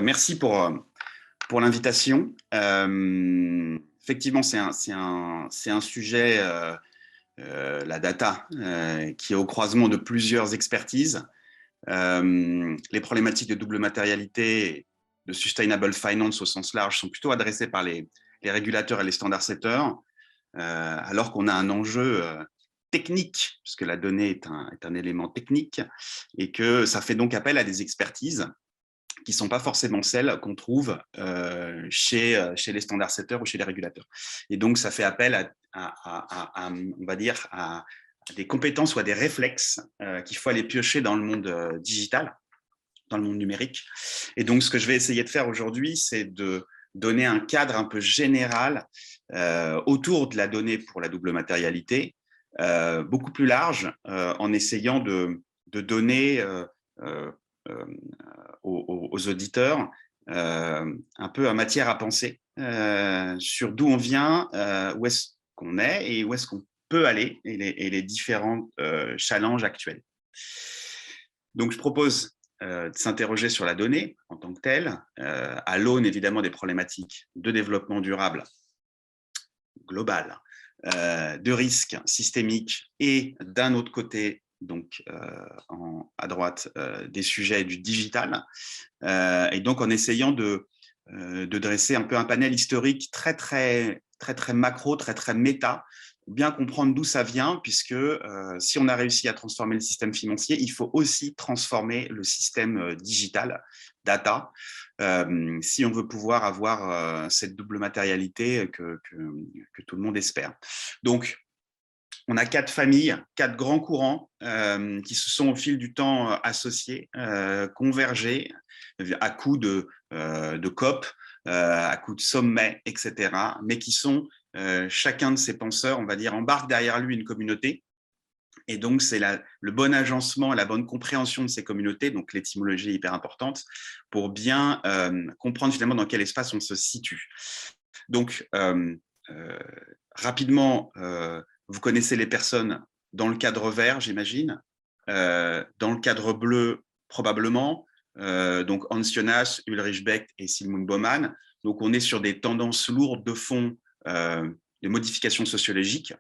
Merci pour l'invitation. Effectivement, c'est un sujet, la data, qui est au croisement de plusieurs expertises. Les problématiques de double matérialité, de sustainable finance au sens large, sont plutôt adressées par les régulateurs et les standard setters, alors qu'on a un enjeu technique, puisque la donnée est un élément technique, et que ça fait donc appel à des expertises qui ne sont pas forcément celles qu'on trouve chez les standard setters ou chez les régulateurs. Et donc, ça fait appel on va dire, à des compétences ou à des réflexes qu'il faut aller piocher dans le monde digital, dans le monde numérique. Et donc, ce que je vais essayer de faire aujourd'hui, c'est de donner un cadre un peu général autour de la donnée pour la double matérialité, beaucoup plus large, en essayant de donner aux auditeurs un peu en matière à penser sur d'où on vient, où est-ce qu'on est et où est-ce qu'on peut aller et les différents challenges actuels. Donc, je propose de s'interroger sur la donnée en tant que telle, à l'aune évidemment des problématiques de développement durable global, de risques systémiques et d'un autre côté, donc à droite, des sujets du digital, et donc en essayant de dresser un peu un panel historique très macro, très méta, bien comprendre d'où ça vient, puisque si on a réussi à transformer le système financier, il faut aussi transformer le système digital, data, si on veut pouvoir avoir cette double matérialité que tout le monde espère. Donc, on a 4 familles, 4 grands courants qui se sont au fil du temps associés, convergés à coups de COP, à coups de sommets, etc., mais qui sont, chacun de ces penseurs, on va dire, embarque derrière lui une communauté. Et donc, c'est le bon agencement, la bonne compréhension de ces communautés, donc l'étymologie est hyper importante, pour bien comprendre finalement dans quel espace on se situe. Donc, rapidement, vous connaissez les personnes dans le cadre vert, j'imagine, dans le cadre bleu, probablement, donc Hans Jonas, Ulrich Beck et Sigmund Bauman. Donc, on est sur des tendances lourdes de fond de modifications sociologiques.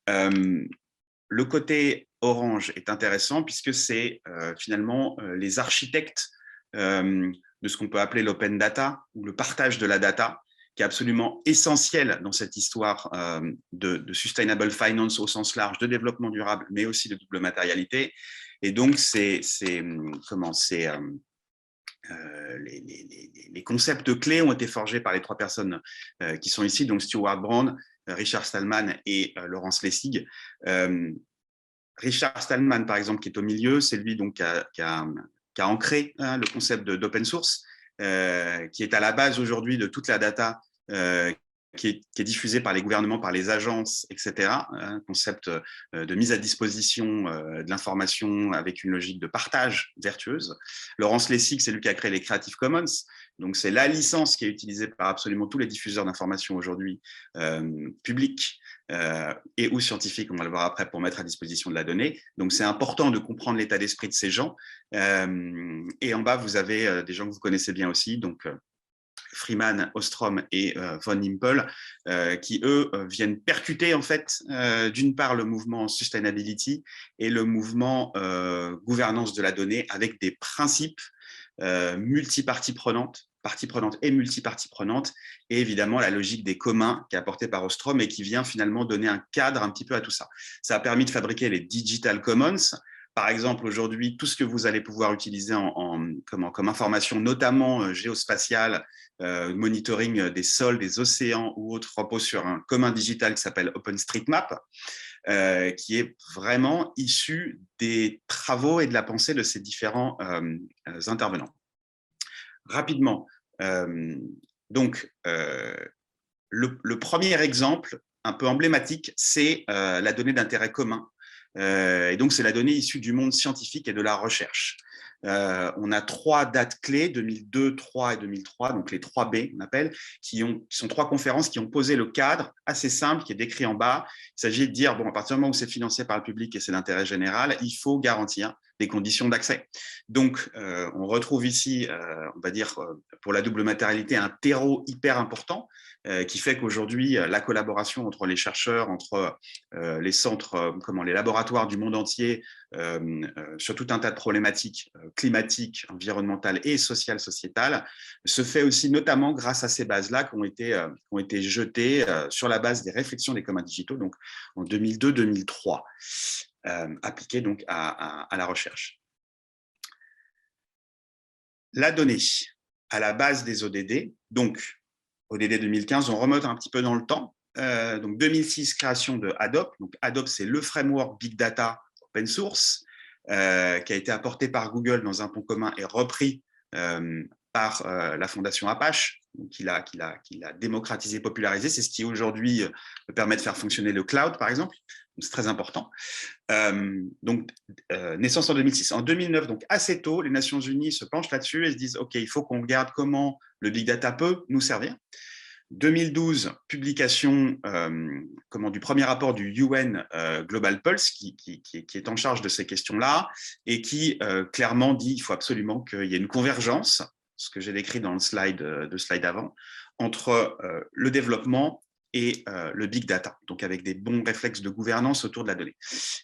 Le côté orange est intéressant puisque c'est finalement les architectes de ce qu'on peut appeler l'open data ou le partage de la data, qui est absolument essentiel dans cette histoire de sustainable finance au sens large, de développement durable, mais aussi de double matérialité. Et donc, les concepts clés ont été forgés par les 3 personnes qui sont ici, donc Stuart Brown, Richard Stallman et Laurence Lessig. Richard Stallman, par exemple, qui est au milieu, c'est lui donc, qui a ancré le concept d'open source, qui est à la base aujourd'hui de toute la data qui est diffusée par les gouvernements, par les agences, etc. Un concept de mise à disposition de l'information avec une logique de partage vertueuse. Laurence Lessig, c'est lui qui a créé les Creative Commons. Donc, c'est la licence qui est utilisée par absolument tous les diffuseurs d'informations aujourd'hui, publics et ou scientifiques, on va le voir après, pour mettre à disposition de la donnée. Donc, c'est important de comprendre l'état d'esprit de ces gens. Et en bas, vous avez des gens que vous connaissez bien aussi, donc Freeman, Ostrom et Von Himpel, qui, eux, viennent percuter, en fait, d'une part, le mouvement sustainability et le mouvement gouvernance de la donnée avec des principes multiparties prenantes, parties prenantes et multiparties prenantes, et évidemment la logique des communs qui est apportée par Ostrom et qui vient finalement donner un cadre un petit peu à tout ça. Ça a permis de fabriquer les Digital Commons. Par exemple, aujourd'hui, tout ce que vous allez pouvoir utiliser comme information, notamment géospatiale, monitoring des sols, des océans ou autres, repose sur un commun digital qui s'appelle OpenStreetMap, qui est vraiment issu des travaux et de la pensée de ces différents intervenants. Rapidement, donc, le premier exemple un peu emblématique, c'est la donnée d'intérêt commun. Et donc, c'est la donnée issue du monde scientifique et de la recherche. On a 3 dates clés, 2002, 3 et 2003, donc les 3 B, on appelle, qui sont 3 conférences qui ont posé le cadre assez simple, qui est décrit en bas. Il s'agit de dire, bon, à partir du moment où c'est financé par le public et c'est d'intérêt général, il faut garantir des conditions d'accès. Donc, on retrouve ici, on va dire, pour la double matérialité, un terreau hyper important qui fait qu'aujourd'hui, la collaboration entre les chercheurs, entre les centres, les laboratoires du monde entier, sur tout un tas de problématiques climatiques, environnementales et sociales, sociétales, se fait aussi notamment grâce à ces bases-là qui ont été jetées sur la base des réflexions des communs digitaux, donc en 2002-2003, appliquées donc à la recherche. La donnée à la base des ODD, donc ODD 2015, on remonte un petit peu dans le temps. Donc 2006, création de ADOP. Donc ADOP, c'est le framework Big Data open source qui a été apporté par Google dans un pont commun et repris par la fondation Apache, qui l'a démocratisé, popularisé. C'est ce qui aujourd'hui permet de faire fonctionner le cloud, par exemple. C'est très important. Naissance en 2006. En 2009, donc assez tôt, les Nations Unies se penchent là-dessus et se disent « Ok, il faut qu'on regarde comment le Big Data peut nous servir ». 2012, publication du premier rapport du UN Global Pulse qui est en charge de ces questions-là et qui clairement dit qu'il faut absolument qu'il y ait une convergence, ce que j'ai décrit dans le slide avant, entre le développement et le big data, donc avec des bons réflexes de gouvernance autour de la donnée.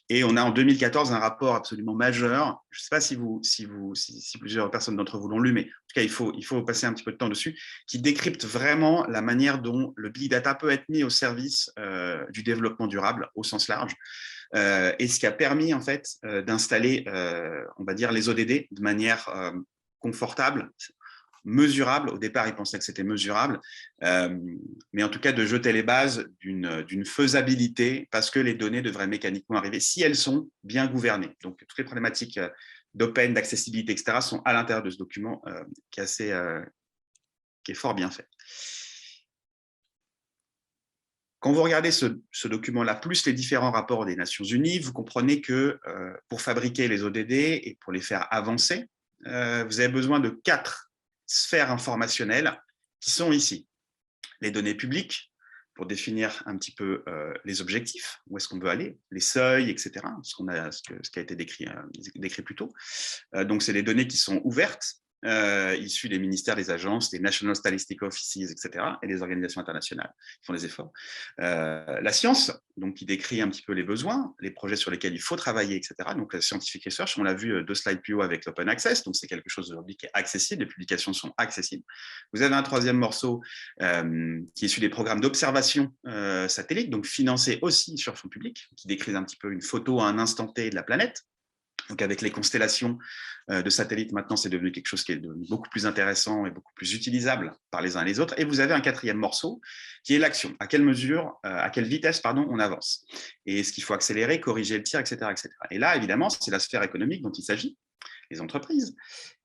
Et on a en 2014 un rapport absolument majeur, je ne sais pas si plusieurs personnes d'entre vous l'ont lu, mais en tout cas, il faut passer un petit peu de temps dessus, qui décrypte vraiment la manière dont le big data peut être mis au service du développement durable au sens large, et ce qui a permis en fait d'installer, on va dire, les ODD de manière confortable, mesurable. Au départ, ils pensaient que c'était mesurable, mais en tout cas de jeter les bases d'une faisabilité parce que les données devraient mécaniquement arriver si elles sont bien gouvernées. Donc, toutes les problématiques d'open, d'accessibilité, etc. sont à l'intérieur de ce document qui est fort bien fait. Quand vous regardez ce document-là, plus les différents rapports des Nations Unies, vous comprenez que pour fabriquer les ODD et pour les faire avancer, vous avez besoin de 4 sphères informationnelles qui sont ici. Les données publiques, pour définir un petit peu les objectifs, où est-ce qu'on veut aller, les seuils, etc., ce qui a été décrit plus tôt. Donc, c'est des données qui sont ouvertes, issues des ministères, des agences, des National Statistical Offices, etc., et des organisations internationales qui font des efforts. La science, donc, qui décrit un petit peu les besoins, les projets sur lesquels il faut travailler, etc. Donc, la scientific research, on l'a vu 2 slides plus haut avec l'open access, donc c'est quelque chose aujourd'hui qui est accessible, les publications sont accessibles. Vous avez un 3e morceau qui est issu des programmes d'observation satellite, donc financés aussi sur fonds publics, qui décrit un petit peu une photo à un instant T de la planète. Donc, avec les constellations de satellites, maintenant, c'est devenu quelque chose qui est beaucoup plus intéressant et beaucoup plus utilisable par les uns et les autres. Et vous avez un 4e morceau qui est l'action. À quelle mesure, à quelle vitesse, on avance. Et est-ce qu'il faut accélérer, corriger le tir, etc., etc. Et là, évidemment, c'est la sphère économique dont il s'agit, les entreprises.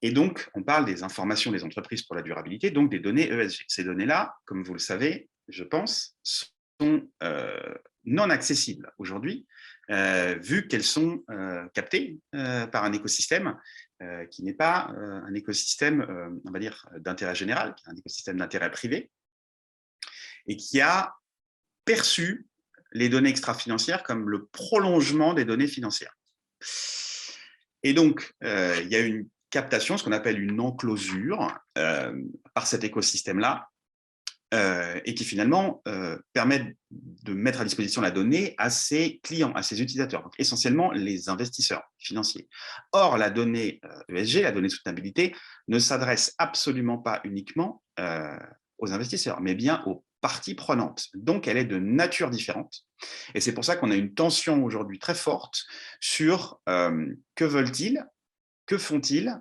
Et donc, on parle des informations des entreprises pour la durabilité, donc des données ESG. Ces données-là, comme vous le savez, je pense, sont non accessibles aujourd'hui, vu qu'elles sont captées par un écosystème qui n'est pas un écosystème, on va dire, d'intérêt général, qui est un écosystème d'intérêt privé, et qui a perçu les données extra-financières comme le prolongement des données financières. Et donc, il y a une captation, ce qu'on appelle une enclosure, par cet écosystème-là, et qui finalement permet de mettre à disposition la donnée à ses clients, à ses utilisateurs, donc essentiellement les investisseurs financiers. Or, la donnée ESG, la donnée de soutenabilité, ne s'adresse absolument pas uniquement aux investisseurs, mais bien aux parties prenantes. Donc, elle est de nature différente. Et c'est pour ça qu'on a une tension aujourd'hui très forte sur que veulent-ils, que font-ils,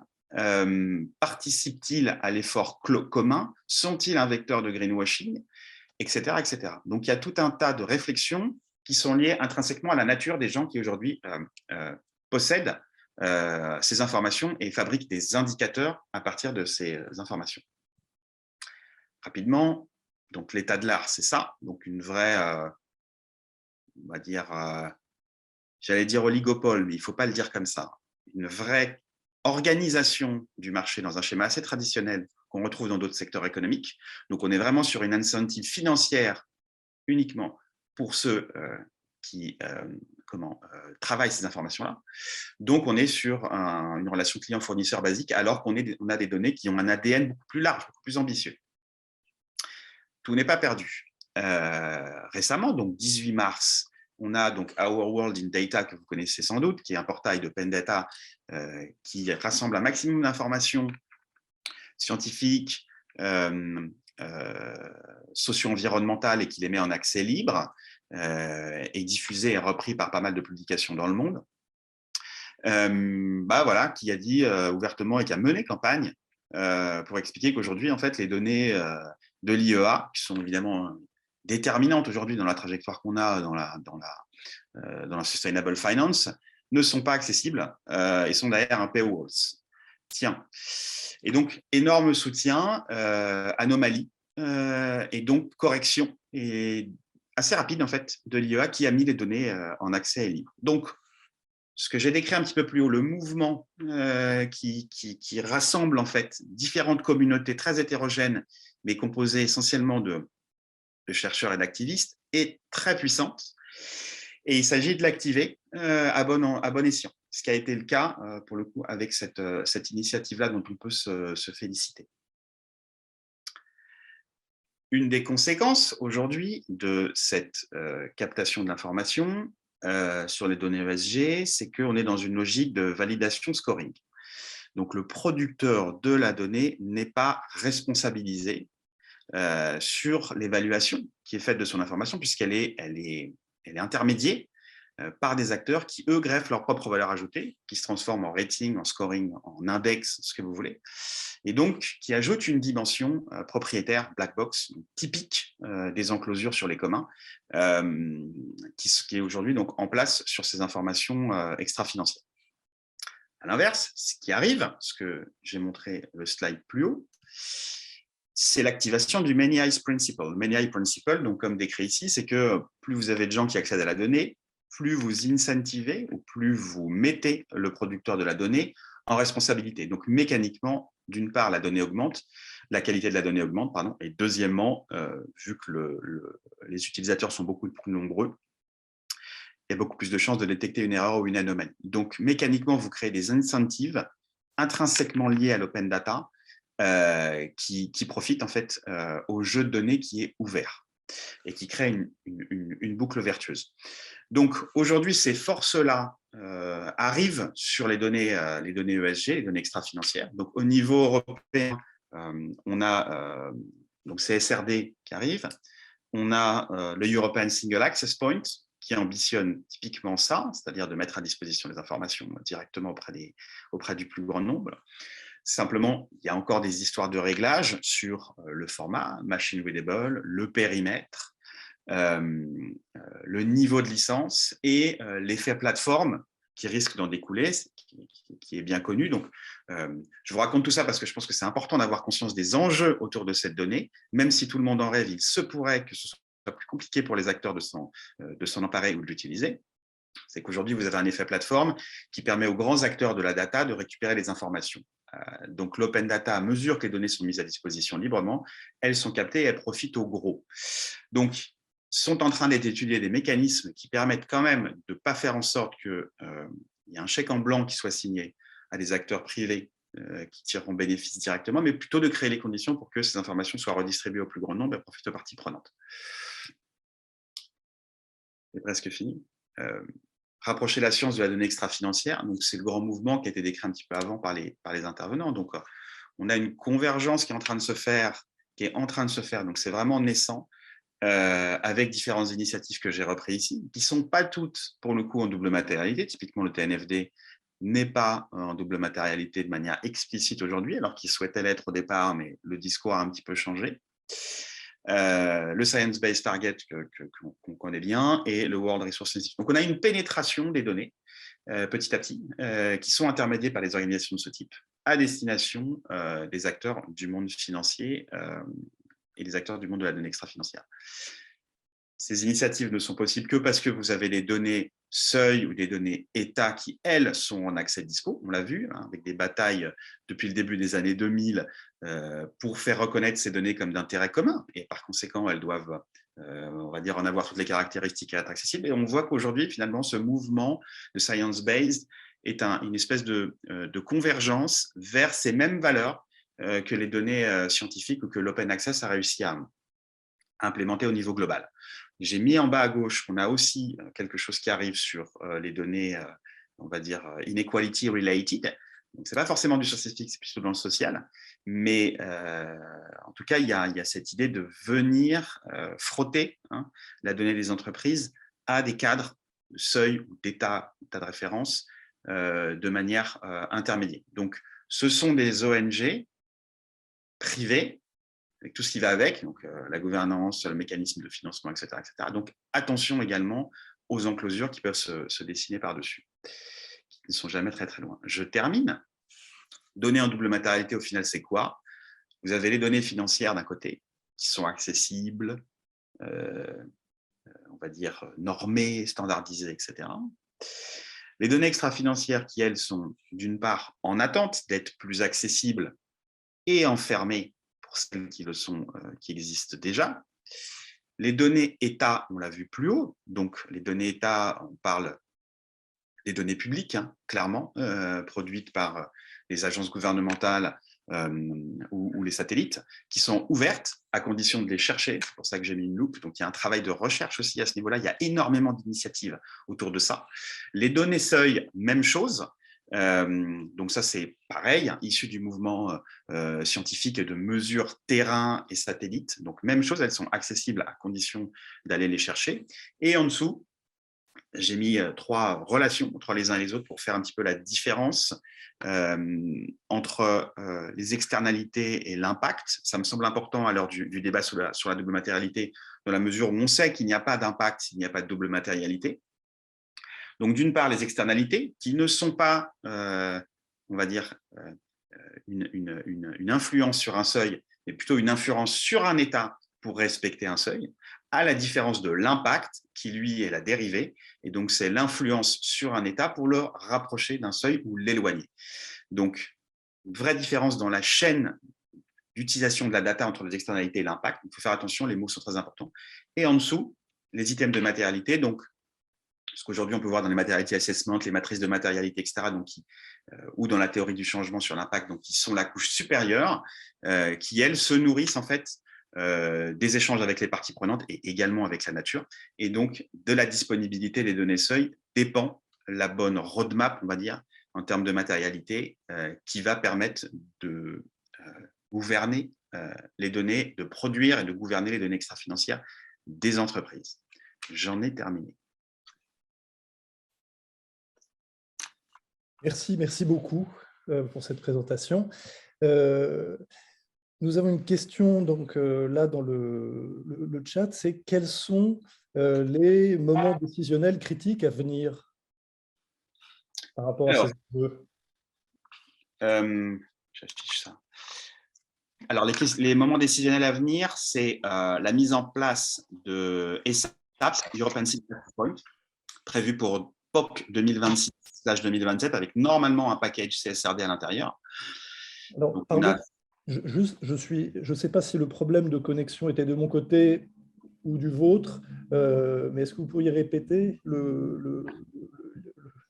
participent-ils à l'effort commun, sont-ils un vecteur de greenwashing, etc., etc. Donc, il y a tout un tas de réflexions qui sont liées intrinsèquement à la nature des gens qui aujourd'hui possèdent ces informations et fabriquent des indicateurs à partir de ces informations. Rapidement, donc l'état de l'art, c'est ça, donc une vraie, on va dire, j'allais dire oligopole, mais il ne faut pas le dire comme ça, une vraie organisation du marché dans un schéma assez traditionnel qu'on retrouve dans d'autres secteurs économiques. Donc, on est vraiment sur une incentive financière uniquement pour ceux qui travaillent ces informations-là. Donc, on est sur une relation client-fournisseur basique, alors qu'on a des données qui ont un ADN beaucoup plus large, beaucoup plus ambitieux. Tout n'est pas perdu. Récemment, donc 18 mars, on a donc Our World in Data, que vous connaissez sans doute, qui est un portail de Pendata qui rassemble un maximum d'informations scientifiques, socio-environnementales et qui les met en accès libre, et diffusé et repris par pas mal de publications dans le monde. Voilà, qui a dit ouvertement et qui a mené campagne pour expliquer qu'aujourd'hui, en fait, les données de l'IEA, qui sont évidemment déterminantes aujourd'hui dans la trajectoire qu'on a dans la Sustainable Finance, ne sont pas accessibles et sont derrière un paywall. Tiens. Et donc, énorme soutien, anomalie, et donc correction et assez rapide, en fait, de l'IEA qui a mis les données en accès libre. Donc, ce que j'ai décrit un petit peu plus haut, le mouvement qui rassemble en fait différentes communautés très hétérogènes, mais composées essentiellement de chercheurs et d'activistes, est très puissante. Et il s'agit de l'activer à bon escient, ce qui a été le cas pour le coup avec cette initiative-là dont on peut se féliciter. Une des conséquences aujourd'hui de cette captation de l'information sur les données ESG, c'est qu'on est dans une logique de validation scoring. Donc, le producteur de la donnée n'est pas responsabilisé sur l'évaluation qui est faite de son information, puisqu'elle est intermédiée par des acteurs qui, eux, greffent leur propre valeur ajoutée, qui se transforment en rating, en scoring, en index, ce que vous voulez, et donc qui ajoutent une dimension propriétaire, black box, typique des enclosures sur les communs, qui est aujourd'hui donc en place sur ces informations extra-financières. À l'inverse, ce qui arrive, ce que j'ai montré le slide plus haut, c'est l'activation du Many Eyes Principle. Le Many Eyes Principle, donc comme décrit ici, c'est que plus vous avez de gens qui accèdent à la donnée, plus vous incentivez ou plus vous mettez le producteur de la donnée en responsabilité. Donc mécaniquement, d'une part, la donnée augmente, la qualité de la donnée augmente, pardon, et deuxièmement, vu que les utilisateurs sont beaucoup plus nombreux, il y a beaucoup plus de chances de détecter une erreur ou une anomalie. Donc mécaniquement, vous créez des incentives intrinsèquement liés à l'open data qui profitent en fait au jeu de données qui est ouvert et qui crée une boucle vertueuse. Donc aujourd'hui, ces forces-là arrivent sur les données ESG, les données extra-financières. Donc au niveau européen, on a donc CSRD qui arrive, on a le European Single Access Point qui ambitionne typiquement ça, c'est-à-dire de mettre à disposition les informations directement auprès du plus grand nombre. Simplement, il y a encore des histoires de réglage sur le format, machine readable, le périmètre, le niveau de licence et l'effet plateforme qui risque d'en découler, qui est bien connu. Donc, je vous raconte tout ça parce que je pense que c'est important d'avoir conscience des enjeux autour de cette donnée. Même si tout le monde en rêve, il se pourrait que ce soit plus compliqué pour les acteurs de s'en emparer ou de l'utiliser. C'est qu'aujourd'hui, vous avez un effet plateforme qui permet aux grands acteurs de la data de récupérer les informations. Donc, l'open data, à mesure que les données sont mises à disposition librement, elles sont captées et elles profitent aux gros. Donc, sont en train d'être étudiés des mécanismes qui permettent quand même de ne pas faire en sorte qu'il y ait un chèque en blanc qui soit signé à des acteurs privés qui tireront bénéfice directement, mais plutôt de créer les conditions pour que ces informations soient redistribuées au plus grand nombre et profitent aux parties prenantes. C'est presque fini. Rapprocher la science de la donnée extra-financière, donc c'est le grand mouvement qui a été décrit un petit peu avant par les intervenants. Donc, on a une convergence qui est en train de se faire, donc c'est vraiment naissant, avec différentes initiatives que j'ai reprises ici, qui ne sont pas toutes, pour le coup, en double matérialité. Typiquement, le TNFD n'est pas en double matérialité de manière explicite aujourd'hui, alors qu'il souhaitait l'être au départ, mais le discours a un petit peu changé. Le Science-Based Target qu'on connaît bien et le World Resources Institute. Donc, on a une pénétration des données petit à petit qui sont intermédiées par les organisations de ce type à destination des acteurs du monde financier et des acteurs du monde de la donnée extra-financière. Ces initiatives ne sont possibles que parce que vous avez des données seuil ou des données État qui, elles, sont en accès dispo, on l'a vu, hein, avec des batailles depuis le début des années 2000 pour faire reconnaître ces données comme d'intérêt commun. Et par conséquent, elles doivent, on va dire, en avoir toutes les caractéristiques et être accessibles. Et on voit qu'aujourd'hui, finalement, ce mouvement de science-based est une espèce de convergence vers ces mêmes valeurs que les données scientifiques ou que l'open access a réussi à implémenter au niveau global. J'ai mis en bas à gauche, on a aussi quelque chose qui arrive sur les données, on va dire, inequality related. Donc, ce n'est pas forcément du scientifique, c'est plutôt dans le social. Mais en tout cas, il y a cette idée de venir frotter la donnée des entreprises à des cadres de seuil ou d'état de référence de manière intermédiaire. Donc, ce sont des ONG privées avec tout ce qui va avec, donc la gouvernance, le mécanisme de financement, etc., etc. Donc, attention également aux enclosures qui peuvent se dessiner par-dessus, qui ne sont jamais très, très loin. Je termine. Données en double matérialité, au final, c'est quoi? Vous avez les données financières d'un côté, qui sont accessibles, on va dire normées, standardisées, etc. Les données extra-financières qui, elles, sont d'une part en attente d'être plus accessibles et enfermées pour celles qui le sont, qui existent déjà. Les données État, on l'a vu plus haut, donc les données État, on parle des données publiques, hein, clairement, produites par les agences gouvernementales ou les satellites, qui sont ouvertes à condition de les chercher. C'est pour ça que j'ai mis une loupe. Donc, il y a un travail de recherche aussi à ce niveau-là. Il y a énormément d'initiatives autour de ça. Les données seuil, même chose. Donc ça, c'est pareil, hein, issu du mouvement scientifique de mesure terrain et satellite. Donc, même chose, elles sont accessibles à condition d'aller les chercher. Et en dessous, j'ai mis trois relations entre les uns et les autres pour faire un petit peu la différence entre les externalités et l'impact. Ça me semble important à l'heure du débat sur la double matérialité, dans la mesure où on sait qu'il n'y a pas d'impact s'il n'y a pas de double matérialité. Donc, d'une part, les externalités qui ne sont pas, on va dire, une influence sur un seuil, mais plutôt une influence sur un état pour respecter un seuil, à la différence de l'impact qui, lui, est la dérivée. Et donc, c'est l'influence sur un état pour le rapprocher d'un seuil ou l'éloigner. Donc, une vraie différence dans la chaîne d'utilisation de la data entre les externalités et l'impact. Il faut faire attention, les mots sont très importants. Et en dessous, les items de matérialité, donc ce qu'aujourd'hui on peut voir dans les materiality assessment, les matrices de matérialité, etc., donc ou dans la théorie du changement sur l'impact, donc qui sont la couche supérieure, qui, elles, se nourrissent en fait des échanges avec les parties prenantes et également avec la nature. Et donc, de la disponibilité des données seuil dépend la bonne roadmap, on va dire, en termes de matérialité, qui va permettre de gouverner les données, de produire et de gouverner les données extra-financières des entreprises. J'en ai terminé. Merci beaucoup pour cette présentation. Nous avons une question donc, là dans le chat, c'est quels sont les moments décisionnels critiques à venir par rapport à ces enjeux? J'affiche ça. Alors, les moments décisionnels à venir, c'est la mise en place de ESAP, European System Point, prévu pour POC 2026/2027, avec normalement un package CSRD à l'intérieur. Alors, donc, pardon, je ne sais pas si le problème de connexion était de mon côté ou du vôtre, mais est-ce que vous pourriez répéter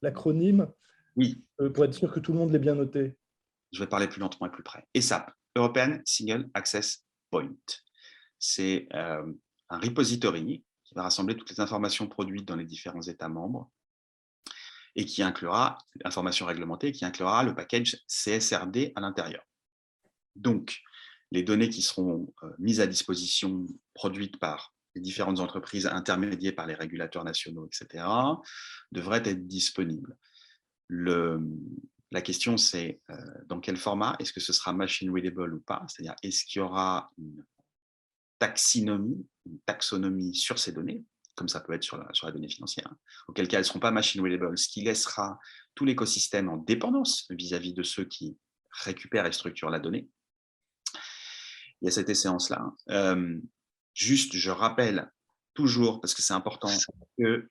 l'acronyme? Oui. Pour être sûr que tout le monde l'ait bien noté. Je vais parler plus lentement et plus près. ESAP, European Single Access Point. C'est un repository qui va rassembler toutes les informations produites dans les différents États membres et qui inclura, informations réglementées, qui inclura le package CSRD à l'intérieur. Donc, les données qui seront mises à disposition, produites par les différentes entreprises, intermédiées par les régulateurs nationaux, etc., devraient être disponibles. La question, c'est dans quel format? Est-ce que ce sera machine readable ou pas? C'est-à-dire, est-ce qu'il y aura une taxonomie sur ces données, comme ça peut être sur la donnée financière, auquel cas elles ne seront pas machine readable, ce qui laissera tout l'écosystème en dépendance vis-à-vis de ceux qui récupèrent et structurent la donnée. Il y a cette échéance-là. Juste, je rappelle toujours, parce que c'est important, que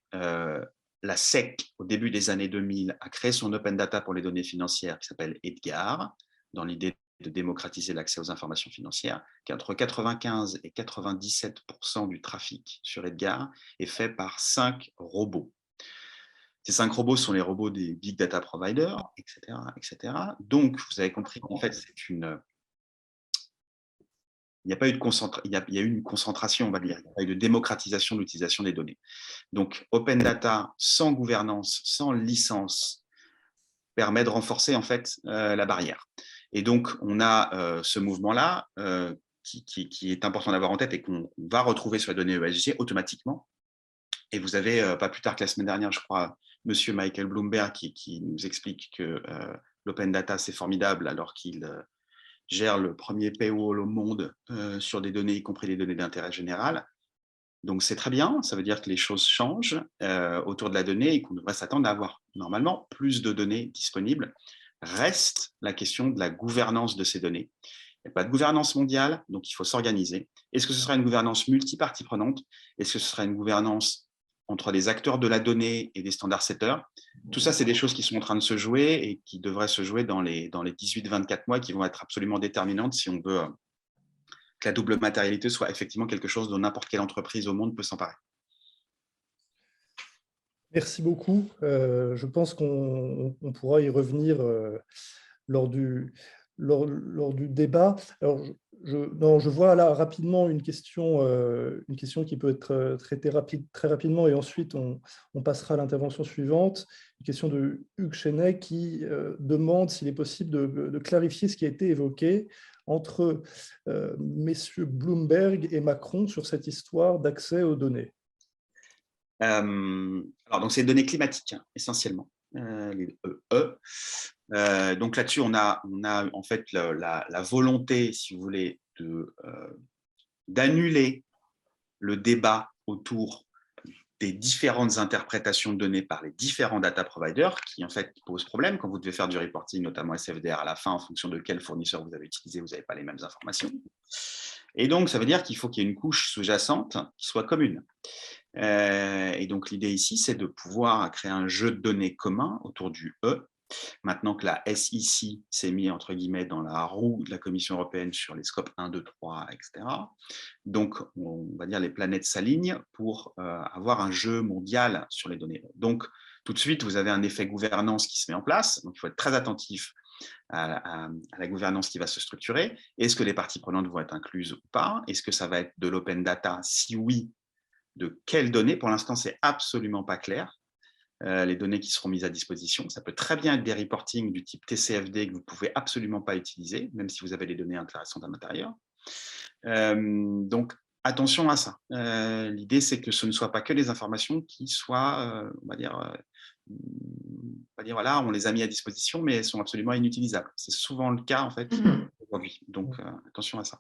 la SEC, au début des années 2000, a créé son Open Data pour les données financières qui s'appelle EDGAR, dans l'idée de démocratiser l'accès aux informations financières, qu'entre 95 et 97% du trafic sur EDGAR est fait par 5 robots. Ces 5 robots sont les robots des big data providers, etc., etc. Donc, vous avez compris qu'en fait, il n'y a pas eu il y a eu une concentration, on va dire, il n'y a pas eu de démocratisation de l'utilisation des données. Donc, Open Data sans gouvernance, sans licence, permet de renforcer en fait la barrière. Et donc, on a ce mouvement-là qui est important d'avoir en tête et qu'on va retrouver sur les données ESG automatiquement. Et vous avez, pas plus tard que la semaine dernière, je crois, Monsieur Michael Bloomberg qui nous explique que l'open data, c'est formidable alors qu'il gère le premier paywall au monde sur des données, y compris des données d'intérêt général. Donc, c'est très bien, ça veut dire que les choses changent autour de la donnée et qu'on devrait s'attendre à avoir normalement plus de données disponibles. Reste la question de la gouvernance de ces données. Il n'y a pas de gouvernance mondiale, donc il faut s'organiser. Est-ce que ce sera une gouvernance multi-parties prenantes? Est-ce que ce sera une gouvernance entre des acteurs de la donnée et des standard setters? Tout ça, c'est des choses qui sont en train de se jouer et qui devraient se jouer dans les 18-24 mois, qui vont être absolument déterminantes si on veut que la double matérialité soit effectivement quelque chose dont n'importe quelle entreprise au monde peut s'emparer. Merci beaucoup. Je pense qu'on pourra y revenir lors du débat. Alors, je vois là rapidement une question qui peut être traitée très rapidement et ensuite on passera à l'intervention suivante. Une question de Hugues Chenet qui demande s'il est possible de clarifier ce qui a été évoqué entre messieurs Bloomberg et Macron sur cette histoire d'accès aux données. Alors, donc, c'est les données climatiques, hein, essentiellement, les E. Donc, là-dessus, on a en fait la volonté, si vous voulez, d'annuler le débat autour des différentes interprétations de données par les différents data providers qui, en fait, posent problème quand vous devez faire du reporting, notamment SFDR à la fin, en fonction de quel fournisseur vous avez utilisé, vous n'avez pas les mêmes informations. Et donc, ça veut dire qu'il faut qu'il y ait une couche sous-jacente qui soit commune. Et donc, l'idée ici, c'est de pouvoir créer un jeu de données commun autour du E. Maintenant que la SEC s'est mis, entre guillemets, dans la roue de la Commission européenne sur les scopes 1, 2, 3, etc. Donc, on va dire les planètes s'alignent pour avoir un jeu mondial sur les données. Donc, tout de suite, vous avez un effet gouvernance qui se met en place. Donc, il faut être très attentif à la gouvernance qui va se structurer. Est-ce que les parties prenantes vont être incluses ou pas? Est-ce que ça va être de l'open data? Si oui, de quelles données? Pour l'instant, c'est absolument pas clair. Les données qui seront mises à disposition. Ça peut très bien être des reportings du type TCFD que vous ne pouvez absolument pas utiliser, même si vous avez des données intéressantes à l'intérieur. Donc, attention à ça. L'idée, c'est que ce ne soit pas que les informations qui soient, on va dire, voilà, on les a mis à disposition, mais elles sont absolument inutilisables. C'est souvent le cas, en fait, aujourd'hui. Donc, attention à ça.